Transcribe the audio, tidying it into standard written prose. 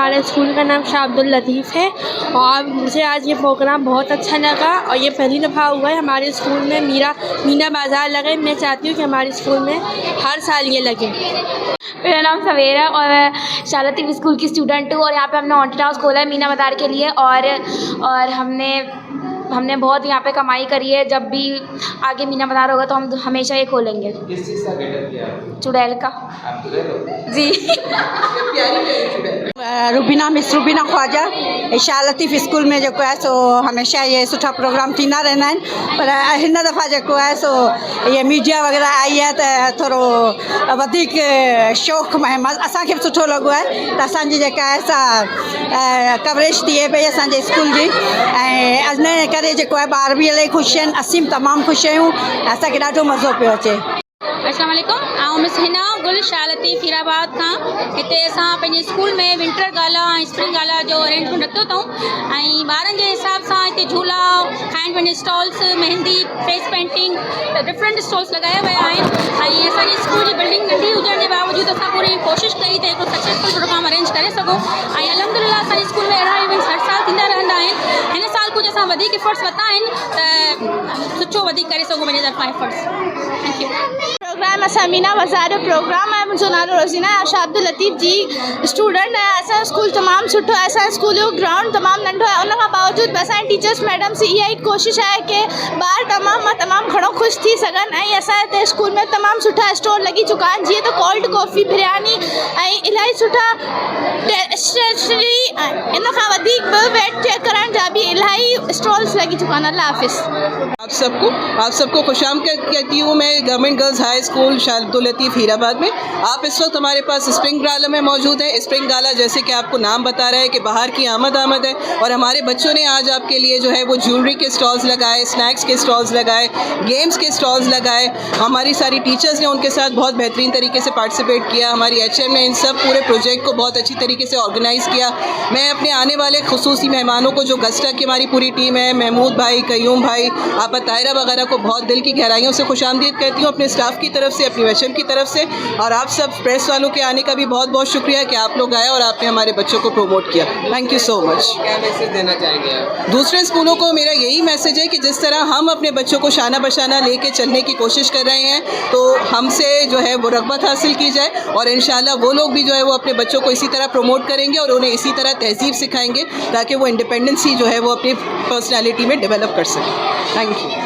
हमारे स्कूल का नाम शाह अब्दुल लतीफ़ है और मुझे आज ये प्रोग्राम बहुत अच्छा लगा और ये पहली दफ़ा हुआ है हमारे स्कूल में मीना बाज़ार लगे। मैं चाहती हूँ कि हमारे स्कूल में हर साल ये लगे। मेरा नाम सवेरा है और मैं शाह लतीफ़ स्कूल की स्टूडेंट हूँ और यहाँ पे हमने हॉन्टेड हाउस खोला है मीना बाज़ार के लिए और हमने बहुत यहाँ पे कमाई करी है। जब भी आगे मीना बाज़ार होगा तो हम हमेशा ये खोलेंगे। किस चीज़ का गेटअप किया आपने? चुड़ैल का। आप चुड़ैल हो? जी। प्यारी चुड़ैल। रुबीना मिस रुबीना ख्वाजा शाह लतीफ़ स्कूल में जेको आहे सो हमेशा ये सुठा प्रोग्राम थींदा रहंदा आहिनि, पर हिन दफ़ा जेको आहे सो ये मीडिया वग़ैरह आई आहे त थोरो वधीक शौक़ु असांखे बि सुठो लॻो आहे त असांजी जेका आहे सा कवरेज थिए पई असांजे स्कूल जी ऐं इन करे जेको आहे ॿार बि इलाही ख़ुशि आहिनि, असीं बि तमामु ख़ुशि आहियूं। असांखे ॾाढो मज़ो पियो अचे। अस्सलाम वालेकुम, आऊं मिस हिना गुल शाह लतीफ़ हीराबाद खां। हिते असां पंहिंजे स्कूल में विंटर गाला ऐं स्प्रिंग गाला जो अरेंजमेंट रखियो अथऊं ऐं ॿारनि जे हिसाब सां हिते झूला खाइण पीअण जी stalls, mehndi, face painting, different stalls लॻाया विया आहिनि ऐं असांजी स्कूल जी बिल्डिंग नंढी हुजण जे बावजूदि असां पूरी कोशिशि कई त हिकिड़ो सक्सेसफुल प्रोग्राम अरेंज करे सघूं ऐं अलहमदिल्ला असांजे स्कूल में अहिड़ा इवेंट्स हर साल थींदा रहंदा आहिनि। हिन साल कुझु असां वधीक एफर्ट्स वरिता आहिनि त सुठो वधीक करे सघूं पंहिंजे तरफ़ां एफर्ट्स। Thank you. प्रोग्राम असां मीना बाज़ार जो प्रोग्राम आहे। मुंहिंजो नालो रोज़ीना आहे, शाह अब्दुल लतीफ़ जी स्टूडेंट आहे। असांजो स्कूल तमामु सुठो आहे। असांजे स्कूल जो ग्राउंड तमामु नंढो आहे, उन खां बावजूदि बि असांजे टीचर्स मैडम्स इहा ई कोशिशि आहे की ॿार तमामु घणो ख़ुशि थी सघनि ऐं असांजे हिते स्कूल में तमामु सुठा स्टॉल लॻी चुका आहिनि, जीअं त कोल्ड कॉफ़ी, बिरयानी ऐं इलाही सुठा स्टेशनरी। इन खां वधीक बिल वेट चेक करण जा बि इलाही स्टॉल्स लॻी चुका आहिनि। अल्लाह हाफ़िज़। आप सबको खुशामदीद कहती हूँ मैं government girls high school Shah Abdul Latif Hirabad में। आप इस वक्त हमारे पास स्प्रिंग गाला में मौजूद है। स्प्रिंग गाला जैसे कि आपको नाम बता रहा है कि बाहर की आमद है और हमारे बच्चों ने आज आपके लिए जो है वो ज्वेलरी के स्टॉल्स लगाए, स्नैक्स के स्टॉल्स लगाए, गेम्स के स्टॉल्स लगाए। हमारी सारी टीचर्स ने उनके साथ बहुत बेहतरीन तरीके से पार्टिसिपेट किया। हमारी HM ने इन सब पूरे प्रोजेक्ट को बहुत अच्छी तरीके से ऑर्गेनाइज़ किया। मैं अपने आने वाले खुसूसी मेहमानों को जो गस्टा की हमारी पूरी टीम है, महमूद भाई, कयूम भाई, आपा तायरा वगैरह को बहुत दिल की गहराइयों से खुशामदीद कहती हूँ अपने स्टाफ की तरफ से, अपनी HM की तरफ से। और आप सब प्रेस वालों के आने का भी बहुत बहुत शुक्रिया कि आप लोग आए और आपने हमारे बच्चों को प्रमोट किया। Thank you so much. क्या मैसेज देना चाहेंगे आप? दूसरे स्कूलों को मेरा यही मैसेज है कि जिस तरह हम अपने बच्चों को शाना बशाना लेके चलने की कोशिश कर रहे हैं तो हमसे जो है वो रग़बत हासिल की जाए और इंशाल्लाह वो लोग भी जो है वो अपने बच्चों को इसी तरह प्रमोट करेंगे और उन्हें इसी तरह तहज़ीब सिखाएंगे ताकि वो इंडिपेंडेंसी जो है वो अपनी पर्सनैलिटी में डेवलप कर सकें। Thank you.